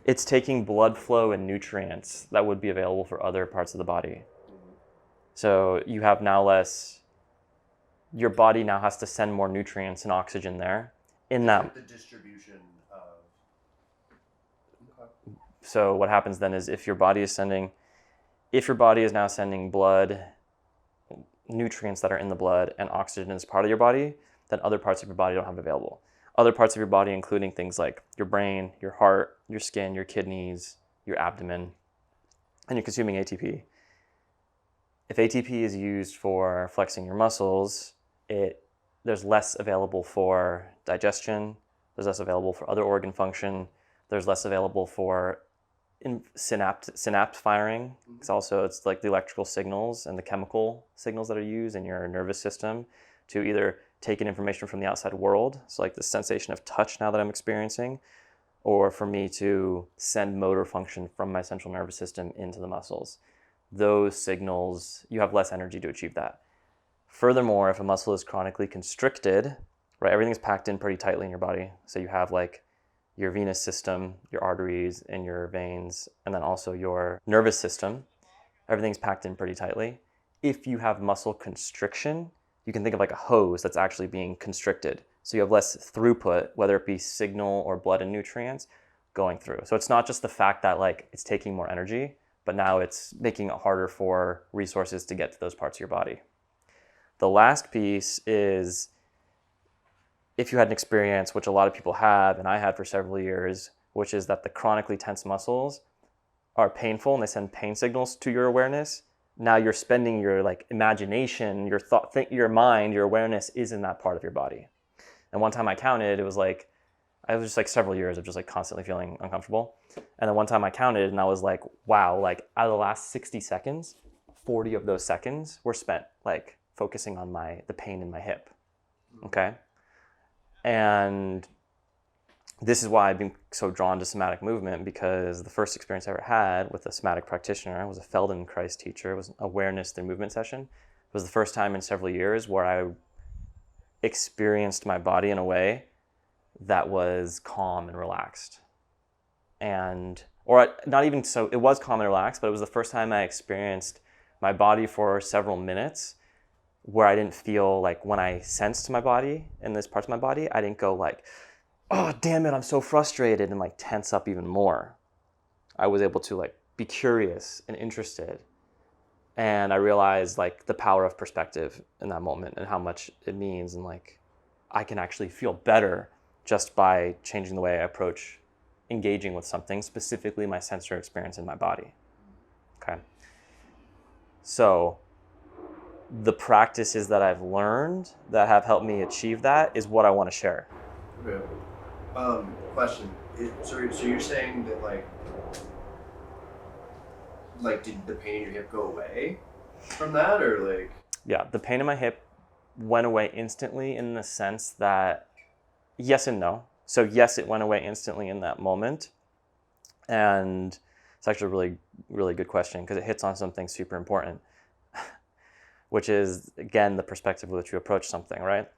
It's taking blood flow and nutrients that would be available for other parts of the body. So you have now less, your body now has to send more nutrients and oxygen there. In that, the distribution of. Okay. so what happens then is if your body is now sending blood, nutrients that are in the blood, and oxygen is part of your body, then other parts of your body don't have available. Other parts of your body, including things like your brain, your heart, your skin, your kidneys, your abdomen, and you're consuming ATP. If ATP is used for flexing your muscles, there's less available for digestion, there's less available for other organ function, there's less available for synapse firing. It's like the electrical signals and the chemical signals that are used in your nervous system to either take in information from the outside world, so like the sensation of touch now that I'm experiencing, or for me to send motor function from my central nervous system into the muscles. Those signals, you have less energy to achieve that. Furthermore, if a muscle is chronically constricted, right, everything's packed in pretty tightly in your body. So you have like your venous system, your arteries and your veins, and then also your nervous system. Everything's packed in pretty tightly. If you have muscle constriction, you can think of like a hose that's actually being constricted. So you have less throughput, whether it be signal or blood and nutrients going through. So it's not just the fact that like it's taking more energy, but now it's making it harder for resources to get to those parts of your body. The last piece is if you had an experience, which a lot of people have, and I had for several years, which is that the chronically tense muscles are painful and they send pain signals to your awareness. Now you're spending your like imagination, your thought, your mind, your awareness is in that part of your body. And one time I counted, it was just like several years of just like constantly feeling uncomfortable. And then one time I counted and I was like, wow, like out of the last 60 seconds, 40 of those seconds were spent like focusing on the pain in my hip. Okay. And this is why I've been so drawn to somatic movement, because the first experience I ever had with a somatic practitioner was a Feldenkrais teacher. It was an awareness through movement session. It was the first time in several years where I experienced my body in a way that was calm and relaxed. Or not even so, it was calm and relaxed, but it was the first time I experienced my body for several minutes where I didn't feel like when I sensed my body in this part of my body, I didn't go like, oh, damn it, I'm so frustrated, and like tense up even more. I was able to like be curious and interested. And I realized like the power of perspective in that moment and how much it means. And like, I can actually feel better just by changing the way I approach engaging with something, specifically my sensory experience in my body. Okay. So the practices that I've learned that have helped me achieve that is what I want to share. Okay. Question. So you're saying that like did the pain in your hip go away from that, or like? Yeah, the pain in my hip went away instantly in the sense that yes and no. So yes, it went away instantly in that moment. And it's actually a really, really good question because it hits on something super important, which is, again, the perspective with which you approach something, right?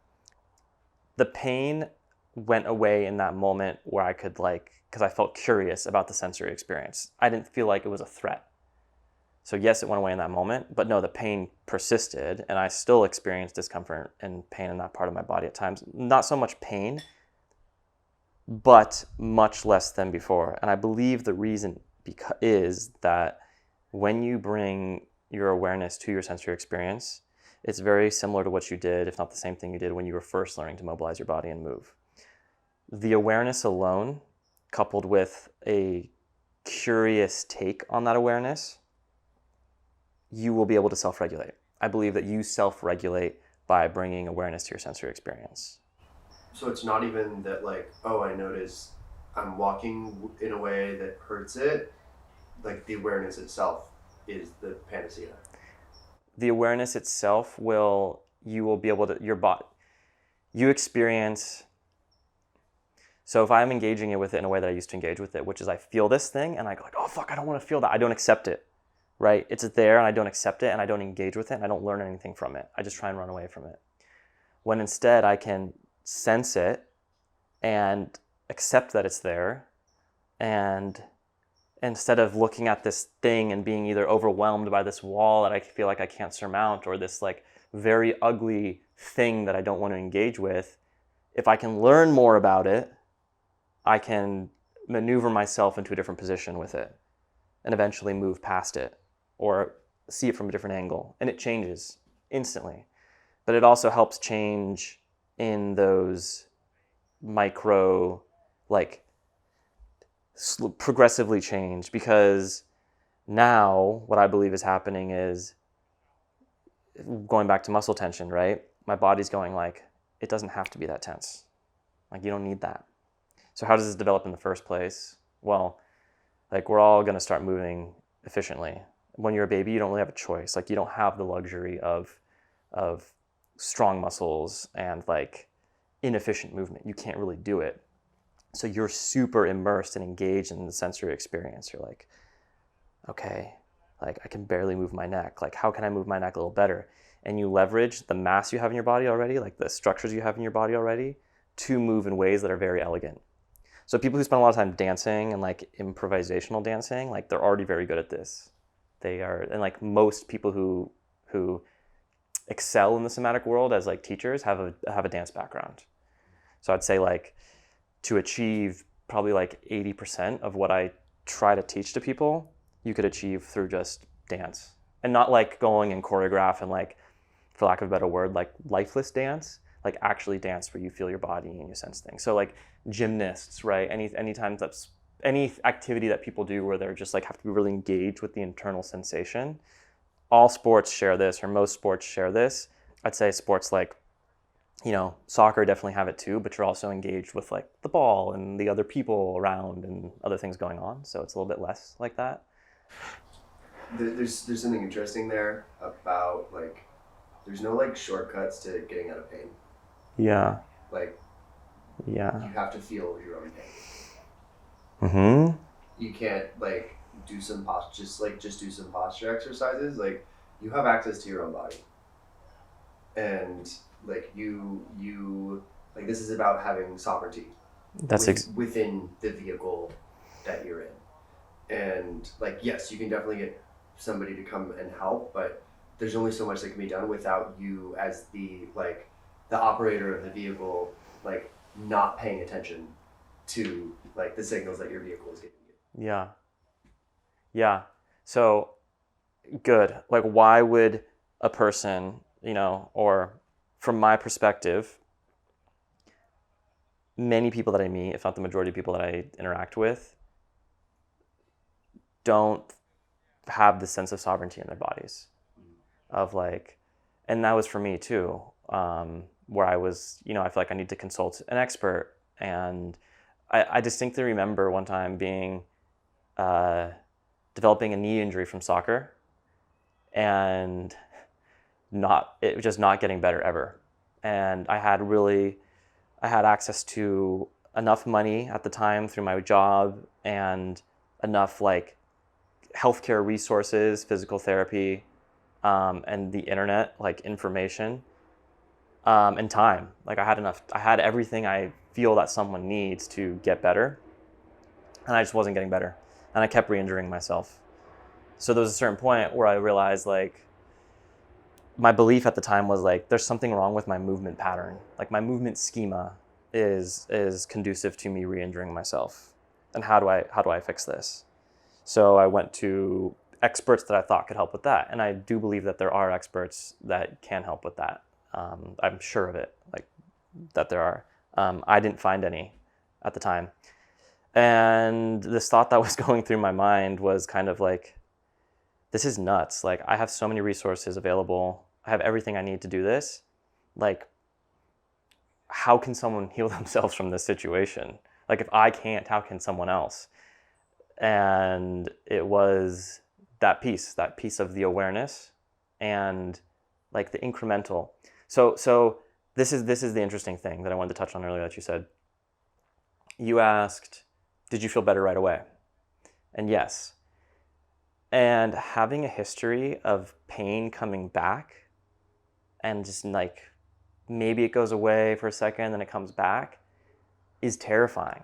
The pain went away in that moment where I could because I felt curious about the sensory experience. I didn't feel like it was a threat. So yes, it went away in that moment, but no, the pain persisted and I still experienced discomfort and pain in that part of my body at times. Not so much pain, but much less than before. And I believe the reason is that when you bring your awareness to your sensory experience, it's very similar to what you did, if not the same thing you did when you were first learning to mobilize your body and move. The awareness alone, coupled with a curious take on that awareness, you will be able to self-regulate. I believe that you self-regulate by bringing awareness to your sensory experience. So it's not even that like, oh, I notice I'm walking in a way that hurts it. Like the awareness itself is the panacea. The awareness itself you will be able to, you experience. So if I'm engaging it with it in a way that I used to engage with it, which is I feel this thing and I go like, oh fuck, I don't want to feel that. I don't accept it, right? It's there and I don't accept it and I don't engage with it and I don't learn anything from it. I just try and run away from it. When instead I can sense it and accept that it's there and instead of looking at this thing and being either overwhelmed by this wall that I feel like I can't surmount, or this like very ugly thing that I don't want to engage with, if I can learn more about it, I can maneuver myself into a different position with it and eventually move past it or see it from a different angle. And it changes instantly. But it also helps change in those micro, like progressively change, because now what I believe is happening is going back to muscle tension, right? My body's going like, it doesn't have to be that tense. Like, you don't need that. So how does this develop in the first place? Well, like, we're all going to start moving efficiently. When you're a baby, you don't really have a choice. Like, you don't have the luxury of strong muscles and like inefficient movement. You can't really do it. So you're super immersed and engaged in the sensory experience. You're like, okay, like I can barely move my neck. Like, how can I move my neck a little better? And you leverage the mass you have in your body already, like the structures you have in your body already, to move in ways that are very elegant. So people who spend a lot of time dancing and like improvisational dancing, like they're already very good at this. They are, and like most people who excel in the somatic world as like teachers have a dance background. So I'd say like to achieve probably like 80% of what I try to teach to people, you could achieve through just dance. And not like going and choreograph and like, for lack of a better word, like lifeless dance, like actually dance where you feel your body and you sense things. So like gymnasts, right? Anytime that's any activity that people do where they're just like have to be really engaged with the internal sensation. All sports share this, or most sports share this. I'd say sports like, you know, soccer definitely have it too, but you're also engaged with like the ball and the other people around and other things going on. So it's a little bit less like that. There's something interesting there about like there's no like shortcuts to getting out of pain. Yeah. Like, yeah, you have to feel your own pain. Mm-hmm. You can't like do some just do some posture exercises. Like, you have access to your own body, and like you like this is about having sovereignty within the vehicle that you're in. And like, yes, you can definitely get somebody to come and help, but there's only so much that can be done without you as the operator of the vehicle, like not paying attention to like the signals that your vehicle is giving you. Yeah. So good. Like, why would a person, you know, or from my perspective, many people that I meet, if not the majority of people that I interact with, don't have the sense of sovereignty in their bodies. Of like, and that was for me too, where I was, you know, I feel like I need to consult an expert. And I distinctly remember one time being, developing a knee injury from soccer and it was just not getting better ever. And I had access to enough money at the time through my job and enough like healthcare resources, physical therapy, and the internet, like information, and time. Like, I had everything I feel that someone needs to get better. And I just wasn't getting better. And I kept re-injuring myself. So there was a certain point where I realized like, my belief at the time was like, there's something wrong with my movement pattern. Like, my movement schema is conducive to me re-injuring myself. And how do I fix this? So I went to experts that I thought could help with that. And I do believe that there are experts that can help with that. I'm sure of it, like that there are. I didn't find any at the time. And this thought that was going through my mind was kind of like, this is nuts. Like, I have so many resources available. I have everything I need to do this. Like, how can someone heal themselves from this situation? Like, if I can't, how can someone else? And it was that piece of the awareness and like the incremental. So this is the interesting thing that I wanted to touch on earlier that you said. You asked, did you feel better right away? And yes. And having a history of pain coming back and just like, maybe it goes away for a second and then it comes back, is terrifying.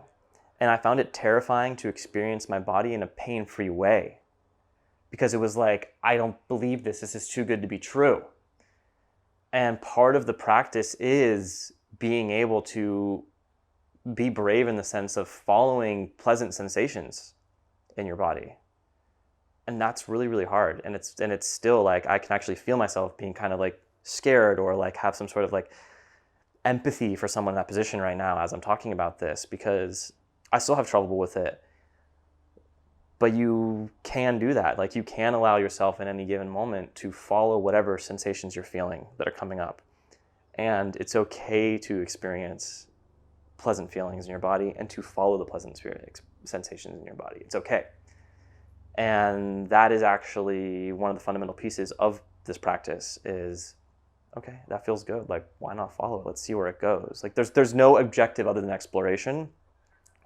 And I found it terrifying to experience my body in a pain-free way, because it was like, I don't believe this. This is too good to be true. And part of the practice is being able to be brave in the sense of following pleasant sensations in your body. And that's really, really hard. And it's still like, I can actually feel myself being kind of like scared, or like have some sort of like empathy for someone in that position right now as I'm talking about this, because I still have trouble with it. But you can do that. Like, you can allow yourself in any given moment to follow whatever sensations you're feeling that are coming up. And it's okay to experience pleasant feelings in your body and to follow the pleasant sensations in your body. It's okay. And that is actually one of the fundamental pieces of this practice is, okay, that feels good. Like, why not follow it? Let's see where it goes. Like, there's no objective other than exploration,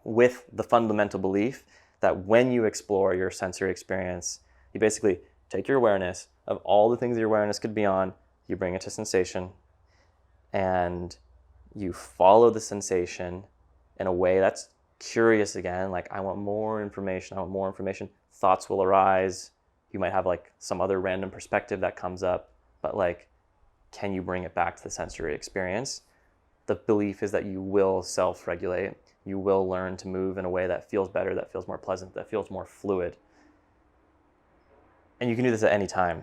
with the fundamental belief that when you explore your sensory experience, you basically take your awareness of all the things your awareness could be on, you bring it to sensation, and you follow the sensation in a way that's curious again. Like, I want more information, I want more information. Thoughts will arise. You might have like some other random perspective that comes up, but like, can you bring it back to the sensory experience? The belief is that you will self-regulate. You will learn to move in a way that feels better, that feels more pleasant, that feels more fluid. And you can do this at any time.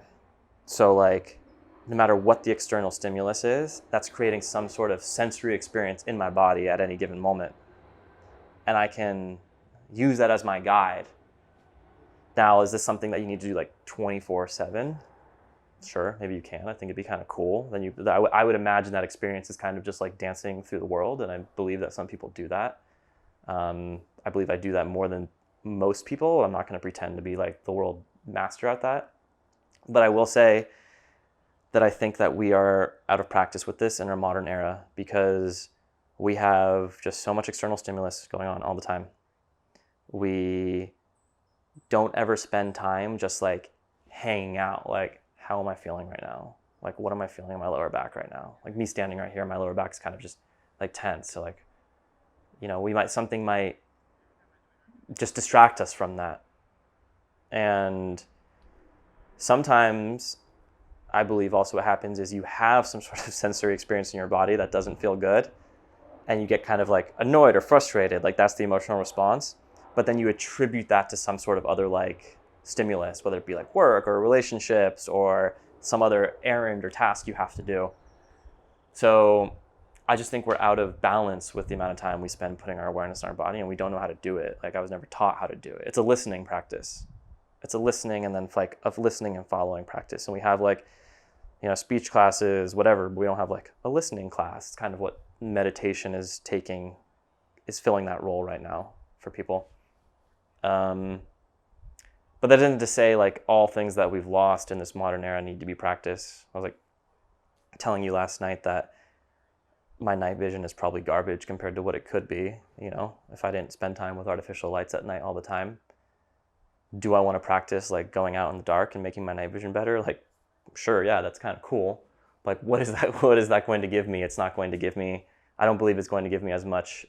So like, no matter what the external stimulus is, that's creating some sort of sensory experience in my body at any given moment. And I can use that as my guide. Now, is this something that you need to do like 24/7? Sure, maybe you can. I think it'd be kind of cool. Then I would imagine that experience is kind of just like dancing through the world, and I believe that some people do that. I believe I do that more than most people. I'm not going to pretend to be like the world master at that. But I will say that I think that we are out of practice with this in our modern era, because we have just so much external stimulus going on all the time. We don't ever spend time just like hanging out, like, how am I feeling right now? Like, what am I feeling in my lower back right now? Like, me standing right here, my lower back is kind of just like tense. So like, you know, something might just distract us from that. And sometimes I believe also what happens is you have some sort of sensory experience in your body that doesn't feel good, and you get kind of like annoyed or frustrated. Like, that's the emotional response. But then you attribute that to some sort of other like stimulus, whether it be like work or relationships or some other errand or task you have to do. So I just think we're out of balance with the amount of time we spend putting our awareness in our body, and we don't know how to do it. Like, I was never taught how to do it. It's a listening practice. It's a listening and then like of listening and following practice. And we have like, you know, speech classes, whatever, but we don't have like a listening class. It's kind of what meditation is filling that role right now for people. But that isn't to say like all things that we've lost in this modern era need to be practiced. I was like telling you last night that my night vision is probably garbage compared to what it could be, you know, if I didn't spend time with artificial lights at night all the time. Do I want to practice like going out in the dark and making my night vision better? Like, sure, yeah, that's kind of cool. Like, what is that going to give me? It's not going to give me, I don't believe it's going to give me as much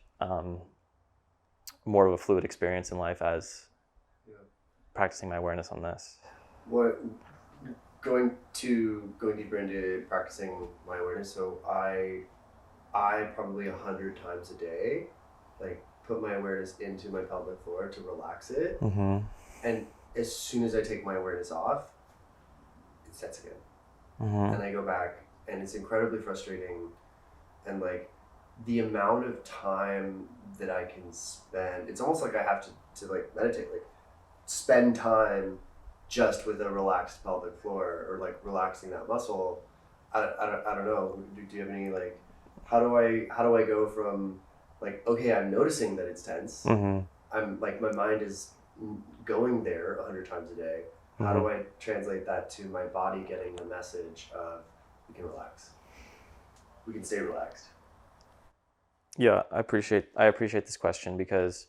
more of a fluid experience in life as practicing my awareness on this. Going deeper into practicing my awareness, so I probably 100 times a day, like, put my awareness into my pelvic floor to relax it. Mm-hmm. And as soon as I take my awareness off, it sets again. Mm-hmm. And I go back, and it's incredibly frustrating. And like, the amount of time that I can spend, it's almost like I have to like meditate, like spend time just with a relaxed pelvic floor, or like relaxing that muscle. I don't know. Do you have any like, how do I go from like, okay, I'm noticing that it's tense. Mm-hmm. I'm like, my mind is going there 100 times a day. How do I translate that to my body getting the message of, we can relax, we can stay relaxed? Yeah, I appreciate this question, because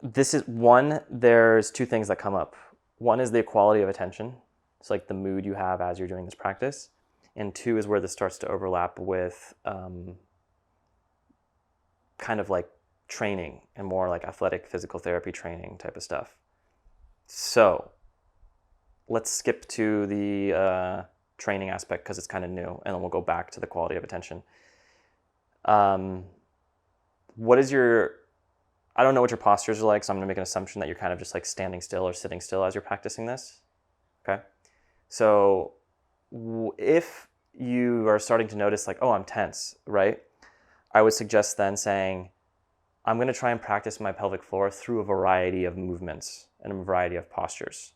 there's two things that come up. One is the quality of attention. It's like the mood you have as you're doing this practice. And two is where this starts to overlap with kind of like training and more like athletic physical therapy training type of stuff. So let's skip to the training aspect because it's kind of new, and then we'll go back to the quality of attention. What is your, I don't know what your postures are like, so I'm going to make an assumption that you're kind of just like standing still or sitting still as you're practicing this. Okay. So if you are starting to notice like, oh, I'm tense, right? I would suggest then saying, I'm going to try and practice my pelvic floor through a variety of movements and a variety of postures.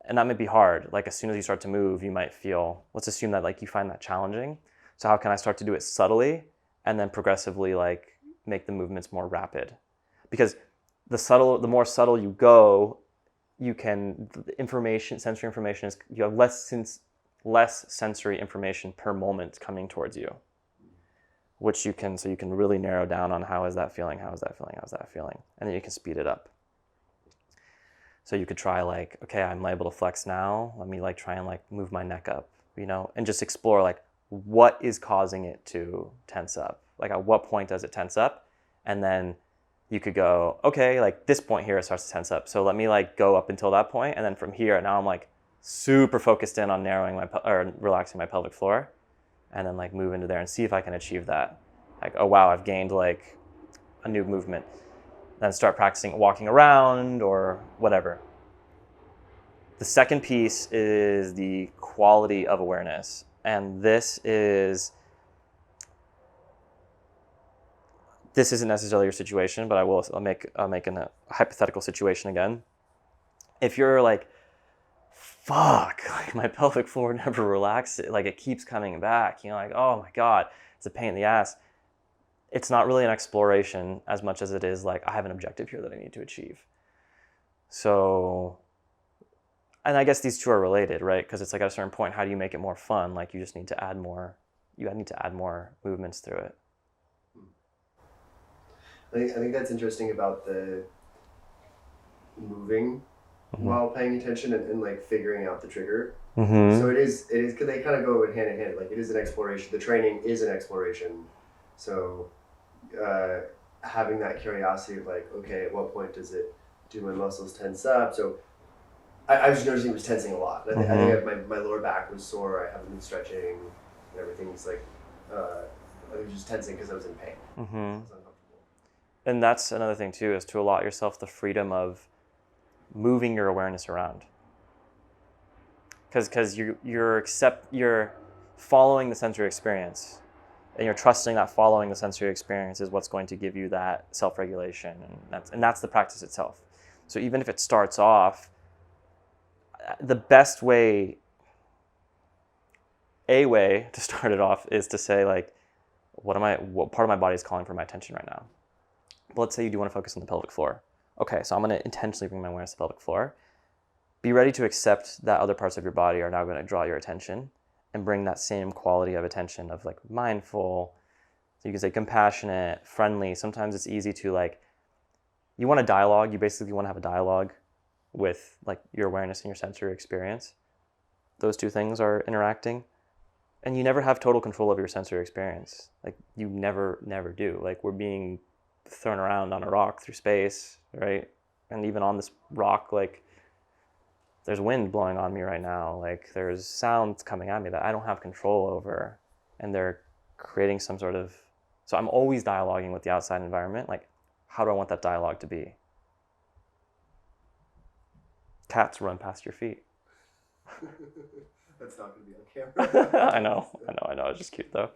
And that might be hard. Like as soon as you start to move, you might feel, let's assume that like you find that challenging. So how can I start to do it subtly and then progressively like make the movements more rapid? Because the more subtle you go, you can, sensory information is, you have less sensory information per moment coming towards you, which you can really narrow down on how is that feeling, and then you can speed it up. So you could try like, okay, I'm able to flex now. Let me like try and like move my neck up, and just explore like what is causing it to tense up. Like at what point does it tense up? And then you could go, okay, like this point here it starts to tense up. So let me like go up until that point, and then from here now I'm like super focused in on relaxing my pelvic floor, and then like move into there and see if I can achieve that. Like, oh wow, I've gained like a new movement. Then start practicing walking around or whatever. The second piece is the quality of awareness. And this isn't necessarily your situation, but I'll make a hypothetical situation again. If you're like, fuck, like my pelvic floor never relaxes, like it keeps coming back, like, oh my God, it's a pain in the ass. It's not really an exploration as much as it is like, I have an objective here that I need to achieve. So, and I guess these two are related, right? Because it's like at a certain point, how do you make it more fun? Like you just need to add more, movements through it. I think that's interesting about the moving while paying attention and like figuring out the trigger. So it is because they kind of go hand in hand. Like it is an exploration. The training is an exploration. So having that curiosity of like, okay, at what point do my muscles tense up? So I was noticing it was tensing a lot. I think my lower back was sore. I haven't been stretching, and everything's like, I was just tensing because I was in pain. I was uncomfortable. And that's another thing too, is to allow yourself the freedom of moving your awareness around. Because you're following the sensory experience, and you're trusting that following the sensory experience is what's going to give you that self-regulation, and that's the practice itself. So even if it starts off, the best way to start it off is to say like, what part of my body is calling for my attention right now? But let's say you do want to focus on the pelvic floor. Okay, so I'm going to intentionally bring my awareness to the pelvic floor. Be ready to accept that other parts of your body are now going to draw your attention, and bring that same quality of attention of like mindful. So you can say compassionate, friendly. Sometimes it's easy to like, you want a dialogue. You basically want to have a dialogue with like your awareness and your sensory experience. Those two things are interacting, and you never have total control of your sensory experience. Like you never do. Like we're being thrown around on a rock through space, right? And even on this rock, like there's wind blowing on me right now. Like there's sounds coming at me that I don't have control over, and they're creating some sort of, so I'm always dialoguing with the outside environment. Like, how do I want that dialogue to be? Cats run past your feet. That's not going to be on camera. I know. It's just cute though.